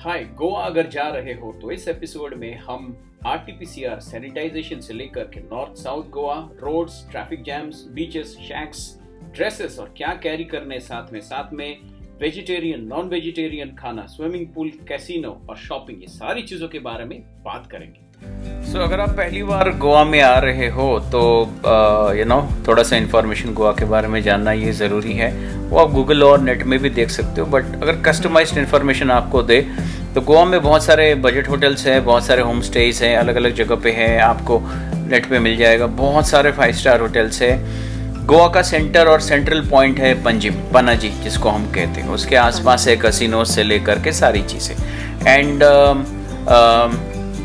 हाय, गोवा अगर जा रहे हो तो इस एपिसोड में हम आरटीपीसीआर सैनिटाइजेशन से लेकर के north south Goa, roads, traffic jams, beaches, shacks, dresses और क्या कैरी करने, साथ में वेजिटेरियन, नॉन वेजिटेरियन खाना, स्विमिंग पूल, कैसीनो और शॉपिंग, ये सारी चीजों के बारे में बात करेंगे। अगर आप पहली बार गोवा में आ रहे हो तो थोड़ा सा इन्फॉर्मेशन गोवा के बारे में जानना ये ज़रूरी है। वो आप गूगल और नेट में भी देख सकते हो, बट अगर कस्टमाइज्ड इन्फॉर्मेशन आपको दे तो गोवा में बहुत सारे बजट होटल्स हैं, बहुत सारे होम स्टेज हैं, अलग अलग जगह पे हैं, आपको नेट पे मिल जाएगा। बहुत सारे 5 स्टार होटल्स हैं। गोवा का सेंटर और सेंट्रल पॉइंट है पनाजी, जिसको हम कहते हैं। उसके आसपास है कसिनो से लेकर के सारी चीज़ें। एंड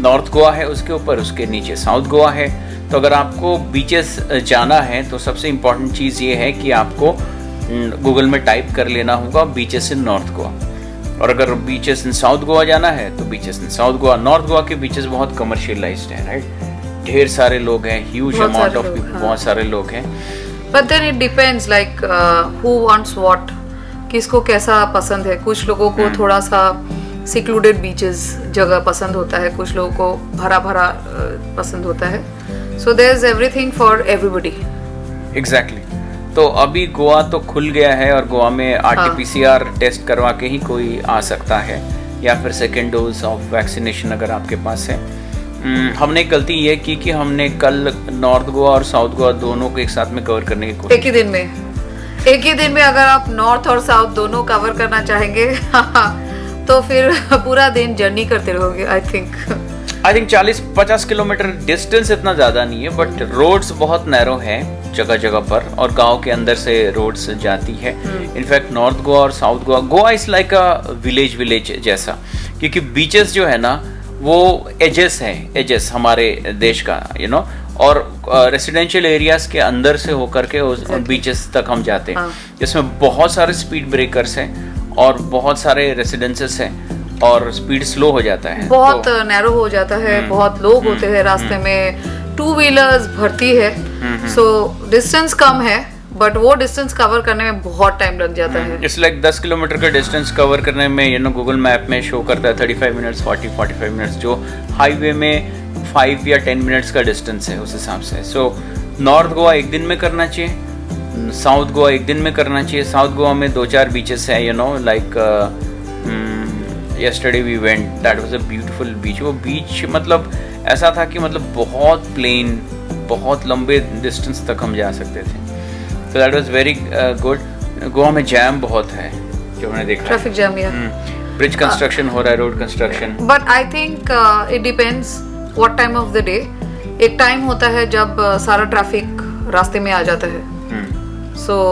नॉर्थ गोवा है उसके ऊपर, उसके नीचे साउथ गोवा है। तो अगर आपको बीचेस जाना है तो सबसे इम्पॉर्टेंट चीज़ ये है कि आपको गूगल में टाइप कर लेना होगा बीचेस इन नॉर्थ गोवा। और अगर बीचेस इन साउथ गोवा जाना है तो बीचेस इन साउथ गोवा। नॉर्थ गोवा के बीचेस बहुत कमर्शियलाइज्ड हैं, राइट? ढेर सारे लोग हैं, ह्यूज अमाउंट ऑफ पीपल, बहुत सारे लोग हैं। But then it depends like who wants what, किसको कैसा पसंद है। कुछ लोगों को थोड़ा सा सिक्लूडेड बीचेस जगह पसंद होता है, कुछ लोगों को भरा भरा पसंद होता है। So there is everything for everybody. Exactly. तो अभी गोवा तो खुल गया है और गोवा में आरटीपीसीआर टेस्ट करवा के ही कोई आ सकता है, या फिर सेकेंड डोज ऑफ वैक्सीनेशन अगर आपके पास है। हमने गलती ये की कि हमने कल नॉर्थ गोवा और साउथ गोवा दोनों को एक साथ में कवर करने की कोशिश। एक ही दिन में अगर आप नॉर्थ और साउथ दोनों कवर करना चाहेंगे तो फिर पूरा दिन जर्नी करते रहोगे। आई थिंक 40-50 किलोमीटर डिस्टेंस इतना ज़्यादा नहीं है, बट रोड्स बहुत नैरो हैं जगह जगह पर, और गांव के अंदर से रोड्स जाती है। इनफैक्ट नॉर्थ गोवा और south Goa is like a village जैसा, क्योंकि बीचेस जो है ना वो एजेस हमारे देश का, और रेसिडेंशियल एरियाज के अंदर से होकर के उस बीचेस तक हम जाते हैं, जिसमें बहुत सारे स्पीड ब्रेकर्स हैं और बहुत सारे रेसिडेंसेस हैं और स्पीड स्लो हो जाता है, बहुत नैरो हो जाता है, बहुत लोग होते हैं रास्ते में, 2 व्हीलर्स भरती है। सो डिस्टेंस कम है, बट वो डिस्टेंस कवर करने में बहुत टाइम लग जाता है। इट्स लाइक 10 किलोमीटर का डिस्टेंस कवर करने में गूगल मैप में शो करता है 35 मिनट्स, 40-45 मिनट्स, जो हाईवे में 5 या 10 मिनट्स का डिस्टेंस है उस हिसाब से। सो नॉर्थ गोवा एक दिन में करना चाहिए, साउथ गोवा एक दिन में करना चाहिए। साउथ गोवा में 2-4 बीचेस है, like yesterday we went, that was a beautiful beach। वो बीच मतलब ऐसा था कि बहुत प्लेन, बहुत लंबे डिस्टेंस तक हम जा सकते थे। so that was very good। Goa में जैम बहुत है जो मैंने देखा, ट्रैफिक जैम या ब्रिज कंस्ट्रक्शन हो रहा है, road construction. But I think it depends what time of the day. एक टाइम होता है जब सारा ट्रैफिक रास्ते में आ जाता है। सो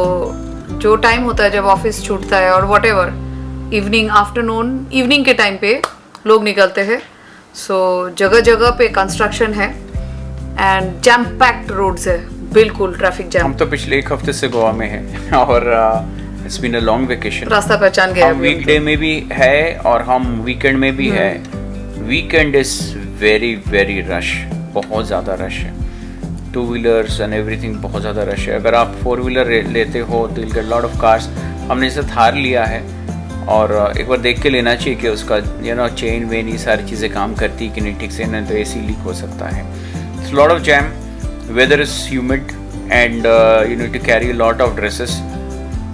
जो टाइम होता है जब ऑफिस छूटता है और व्हाटएवर, इवनिंग, आफ्टरनून, इवनिंग के टाइम पे लोग निकलते हैं। सो जगह जगह पे कंस्ट्रक्शन है एंड जैम पैक्ड रोड्स है, बिल्कुल ट्रैफिक जैम। हम तो पिछले 1 हफ्ते से गोवा में हैं और it's been a long vacation. रास्ता पहचान गया। हम वीकडे में भी है और हम वीकेंड में भी है। Weekend is very very rush, बहुत ज़्यादा रश है। 2 व्हीलर्स एंड एवरीथिंग बहुत ज़्यादा रश है। अगर आप 4 व्हीलर लेते हो तो गेट लॉट ऑफ कार्स। हमने जैसे थार लिया है और एक बार देख के लेना चाहिए कि उसका चेन वेन ये सारी चीज़ें काम करती कि नहीं ठीक से, नहीं तो एसी लीक हो सकता है। It's lot of jam, weather is humid and you need to carry lot of dresses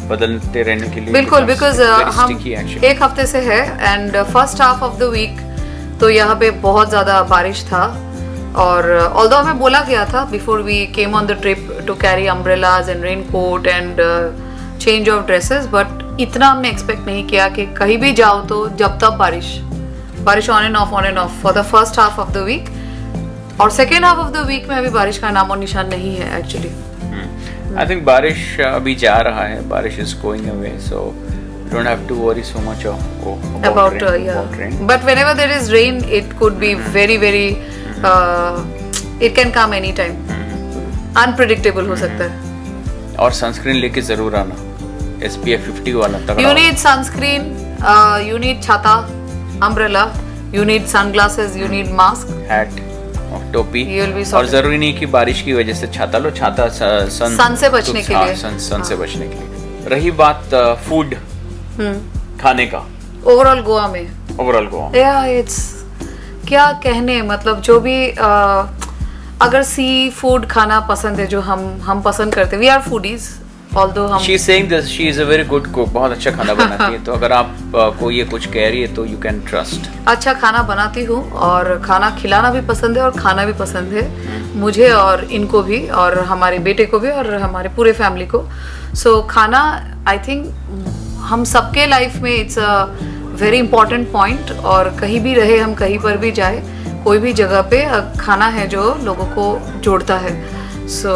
बदलते रहने के लिए। बिल्कुल, बिकॉज हम 1 हफ्ते से है and first half of the week तो यहाँ पे बहुत ज़्यादा बारिश था। और ऑल्दो हमें बोला गया था before we came on the trip to carry umbrellas and rain coat and change of dresses, but इतना हमने एक्सपेक्ट नहीं किया कि कहीं भी जाओ तो जब तक बारिश on and off for the first half of the week. और second half of the week में अभी बारिश का नामो निशान नहीं है एक्चुअली। आई थिंक बारिश अभी जा रहा है, बारिश is going away, so you don't have to worry so much about rain. But whenever there is rain, it could be very it can come anytime. Unpredictable हो सकता है। और सनस्क्रीन लेके जरूर आना, SPF 50 वाला तगड़ा। You need sunscreen, you need छाता, umbrella, you need sunglasses, you need mask, hat और टोपी। और जरूरी नहीं कि बारिश की वजह से छाता लो, छाता सन से बचने के लिए, सन से बचने के लिए। रही बात फूड खाने का, ओवरऑल गोवा में ओवरऑल गोवा? या इट्स क्या कहने, मतलब जो भी अगर सी फूड खाना पसंद है, जो हम पसंद करते हैं, वी आर फूडीज ऑल्दो हम। She is saying this, she is a very good cook, बहुत अच्छा खाना बनाती है। तो अगर आप को ये कुछ कह रही है तो यू कैन ट्रस्ट। अच्छा खाना बनाती हूँ और खाना खिलाना भी पसंद है और खाना भी पसंद है मुझे और इनको भी, और हमारे बेटे को भी और हमारे पूरे फैमिली को। सो खाना आई थिंक हम सबके लाइफ में it's a very important point, और कहीं भी रहे हम, कहीं पर भी जाए, कोई भी जगह पे खाना है जो लोगों को जोड़ता है। So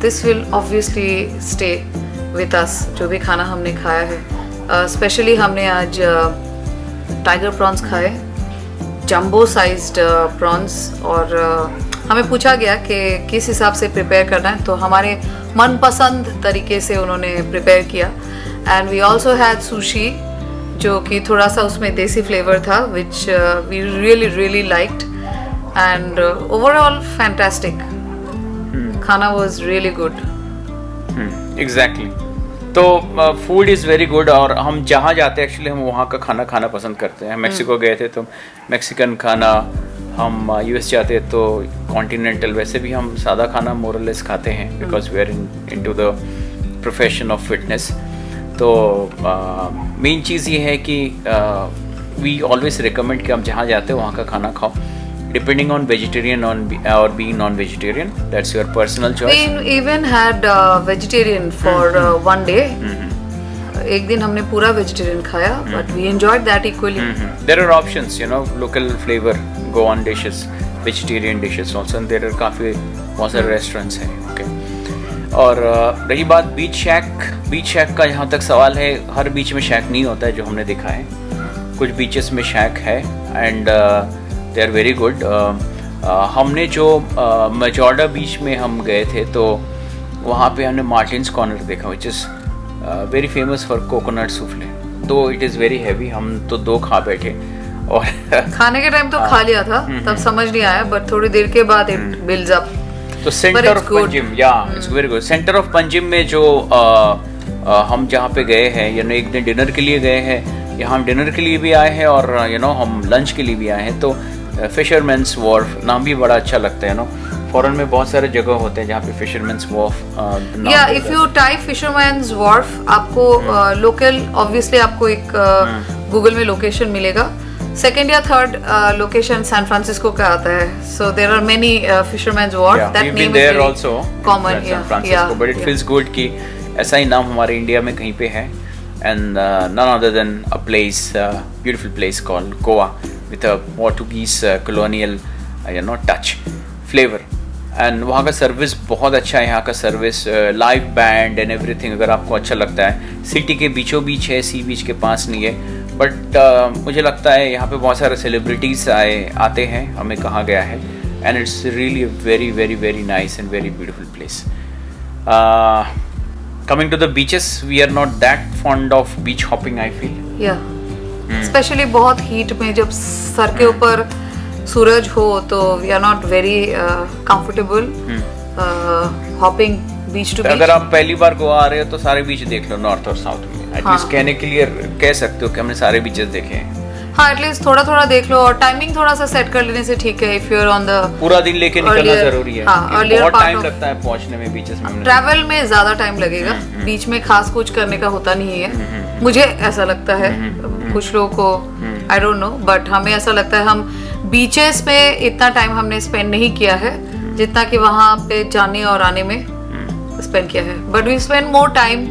this will obviously stay with us, जो भी खाना हमने खाया है। स्पेशली हमने आज टाइगर प्रॉन्स खाए, जंबो साइज्ड प्रॉन्स, और हमें पूछा गया कि किस हिसाब से प्रिपेयर करना है, तो हमारे मनपसंद तरीके से उन्होंने प्रिपेयर किया। And we also had sushi, जो कि थोड़ा सा उसमें देसी फ्लेवर था, which we really liked, and overall fantastic. खाना वाज रियली गुड। एग्जैक्टली। तो फूड इज़ वेरी गुड, और हम जहाँ जाते हैं एक्चुअली हम वहाँ का खाना खाना पसंद करते हैं। मैक्सिको गए थे तो मैक्सिकन खाना, हम यूएस जाते हैं तो कॉन्टिनेंटल, वैसे भी हम सादा खाना मोरलेस खाते हैं because we are into the profession of fitness. तो मेन चीज़ ये है कि वी ऑलवेज रिकमेंड कि आप जहाँ जाते हो वहाँ का खाना खाओ, depending on vegetarian or being non-vegetarian, that's your personal choice. We even had vegetarian for one day. एक दिन हमने पूरा वेजिटेरियन खाया, but we enjoyed that equally. There are options, you know, local flavor, Goan dishes, vegetarian dishes also, and there are काफ़ी बहुत सारे restaurants हैं, okay. और रही बात बीच शैक का, जहाँ तक सवाल है, हर बीच में शैक नहीं होता है जो हमने देखा है, कुछ बीचेस में शैक है, and they are very good. हमने जो मजोर्डा बीच में हम गए थे तो वहाँ पे हमने मार्टिन्स कॉर्नर देखा, which is very famous for coconut souffle. तो इट इज़ वेरी हैवी, हम तो 2 खा बैठे, और खाने के टाइम तो खा लिया था, तब समझ नहीं आया, बट थोड़ी देर के बाद इट बिल्ड्स अप। तो सेंटर ऑफ पंजिम, या it's very good. Centre of Panjim में जो हम जहाँ पे गए हैं, यानी एक दिन डिनर के लिए गए हैं, यहाँ हम डिनर के लिए भी आए हैं और हम लंच के लिए भी आए हैं। तो फिशरमैन्स वॉर्फ नाम भी बड़ा अच्छा लगता है, फॉरेन में बहुत सारे जगह होते हैं जहाँ पे फिशरमैन्स वॉर्फ। या if you type fisherman's Wharf, आपको लोकल ऑब्वियसली आपको एक गूगल में लोकेशन मिलेगा। सेकंड या थर्ड लोकेशन सैन फ्रांसिस्को का आता है, so there are many fishermans wharf, that name is also common, या बट इट फील्स गुड कि ऐसा ही नाम हमारे इंडिया में कहीं पे है, and none other than a place, beautiful place called Goa with a Portuguese colonial touch flavor, and वहाँ का सर्विस बहुत अच्छा है। यहाँ का service, live band and everything, अगर आपको अच्छा लगता है। सिटी के बीचों बीच है, सी बीच के पास नहीं है, बट मुझे लगता है यहाँ पे बहुत सारे सेलिब्रिटीज़ आते हैं, हमें कहा गया है, and it's really very very very nice and very beautiful place. Coming to the beaches, we are not that fond of beach hopping, I feel. Yeah. Especially बहुत हीट में जब सर के ऊपर सूरज हो तो we are not very comfortable hopping beach to beach. अगर आप पहली बार गोवा आ रहे हो तो सारे बीच देख लो, नॉर्थ और साउथ में। एटलीस्ट कहने के लिए कह सकते हो कि हमने सारे बीचेस देखे हैं। हाँ, एटलीस्ट थोड़ा थोड़ा देख लो, और टाइमिंग थोड़ा सा सेट कर लेने से ठीक है। If you are on the पूरा दिन लेके निकलना जरूरी है। हाँ, बहुत टाइम लगता है पहुंचने में बीचेस में। ट्रैवल में ज्यादा टाइम लगेगा, बीच में खास कुछ करने का होता नहीं है, मुझे ऐसा लगता है। कुछ लोगों को आई डोंट नो, बट हमें ऐसा लगता है हम बीचेस पे इतना टाइम हमने स्पेंड नहीं किया है जितना कि वहाँ पे जाने और आने में स्पेंड किया है। But we spend more time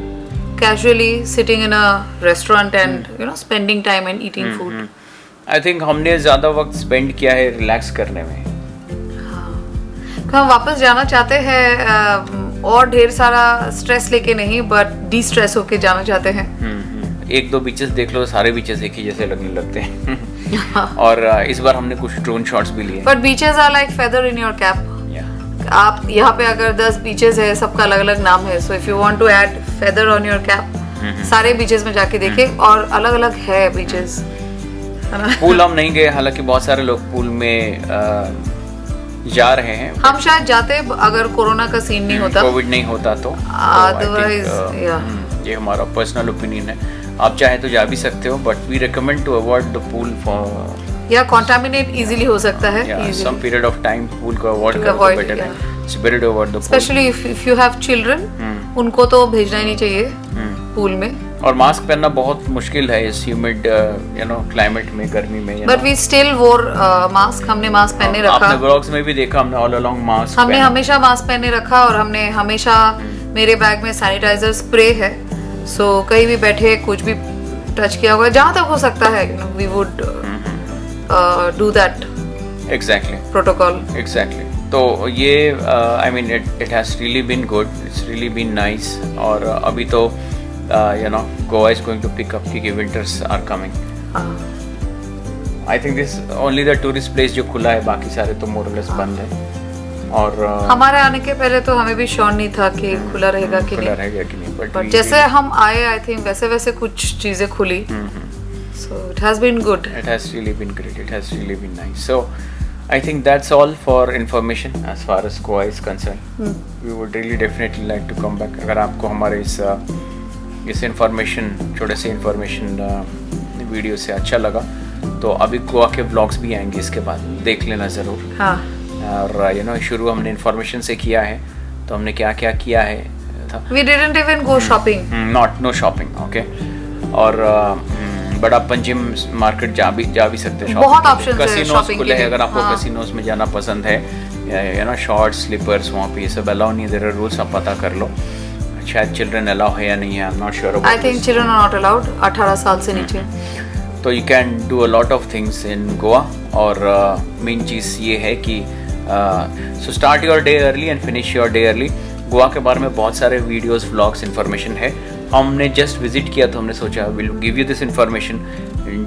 casually sitting in a restaurant and spending time and eating food. I think हमने ज़्यादा वक्त स्पेंड किया है रिलैक्स करने में। हाँ, हम वापस जाना चाहते हैं और ढेर सारा स्ट्रेस लेके नहीं, बट डी स्ट्रेस होके जाना चाहते हैं। 1-2 बीचेस देख लो, सारे बीचेस एक ही जैसे लगने लगते हैं। और इस बार हमने कुछ ड्रोन शॉट्स भी लिए। But beaches are like feather in your cap. आप यहाँ पे अगर 10 बीचेस है, सबका अलग अलग नाम है, so if you want to add feather on your cap, सारे बीचेस में जाके देखे, और अलग अलग है बीचेस। पूल हम नहीं गए, हालांकि बहुत सारे लोग पूल में जा रहे हैं। हम शायद जाते अगर कोरोना का सीन नहीं होता, कोविड नहीं होता तो। अदरवाइज ये हमारा पर्सनल ओपिनियन है। आप चाहे तो जा भी सकते हो, but we recommend to avoid the pool for या कंटामिनेट इजीली हो सकता है, some period of time pool को अवॉइड करो तो बेटर है। It's better to avoid the pool, specially if you have children, उनको तो भेजना ही नहीं चाहिए पूल में। और मास्क पहनना बहुत मुश्किल है इस ह्यूमिड क्लाइमेट में, गर्मी में। बट वी स्टिल वोर मास्क, हमने मास्क पहने रखा। आपने व्लॉग्स में भी देखा, हमने ऑल अलोंग मास्क, हमने हमेशा मास्क पहने रखा, और हमने हमेशा मेरे बैग में सैनिटाइजर स्प्रे है, सो कहीं भी बैठे कुछ भी टच किया होगा, जहाँ तक हो सकता है we would do that exactly protocol. Exactly. तो ये I mean it has really been good, it's really been nice. और अभी तो Goa is going to pick up क्योंकि winters are coming. I think this only the tourist place जो खुला है, बाकी सारे तो मोर और लेस बंद है। और हमारे आने के पहले तो हमें भी श्योर नहीं था कि खुला रहेगा कि नहीं, बट जैसे हम आए आई थिंक वैसे वैसे कुछ चीजें खुली, so it has been good. It has really been great, it has really been nice. So I think that's all for information as far as Goa is concerned. We would really definitely like to come back. अगर आपको हमारे इस information, छोटे से information video से अच्छा लगा तो अभी गोवा के व्लॉग्स भी आएंगे इसके बाद, देख लेना ज़रूर। हाँ। और शुरू हमने इन्फॉर्मेशन से किया है, तो हमने क्या क्या किया है था। We didn't even go shopping. No shopping, okay. और बड़ा पंजिम मार्केट जा भी सकते हैं। बहुत ऑप्शंस है कसिनोज शॉपिंग खुले हैं, अगर आपको हाँ। कसिनोज में जाना पसंद है, शॉर्ट्स, स्लीपर्स, वहाँ पे ये सब अलाउ नहीं, देयर आर रूल्स, आप पता कर लो। शायद चिल्ड्रन अलाउ है या नहीं है, I am not sure about. I think children are not allowed 18 साल से नीचे। तो you can do a lot of things in Goa. और मेन चीज़ ये है कि so start your day early and finish your day early. Goa के बारे में बहुत सारे वीडियोस, व्लॉग्स, इन्फॉर्मेशन है। हमने जस्ट विजिट किया तो हमने सोचा will give you this information.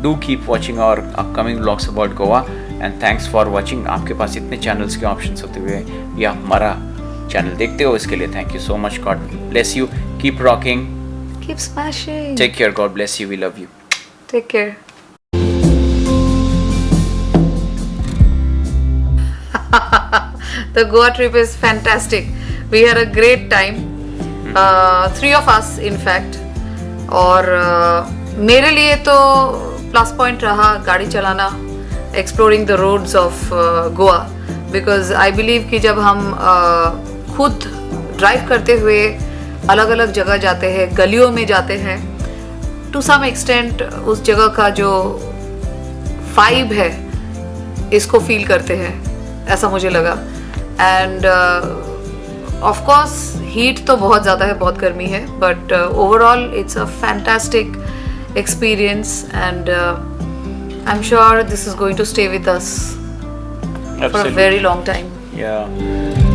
Do keep watching our upcoming vlogs about Goa and thanks for watching. आपके पास इतने चैनल्स के ऑप्शंस होते हुए या हमारा चैनल देखते हो, इसके लिए thank you so much. God bless you, keep rocking, keep smashing, take care, God bless you, we love you, take care. The Goa trip is fantastic. We had a great time. 3 of us in fact. और मेरे लिए तो plus point रहा गाड़ी चलाना, exploring the roads of Goa, because I believe कि जब हम खुद ड्राइव करते हुए अलग अलग जगह जाते हैं, गलियों में जाते हैं, टू सम एक्सटेंट उस जगह का जो वाइब है इसको फील करते हैं, ऐसा मुझे लगा। एंड ऑफ कोर्स हीट तो बहुत ज़्यादा है, बहुत गर्मी है, but overall it's a fantastic experience and I'm sure this is going to stay with us for a very long time. Yeah.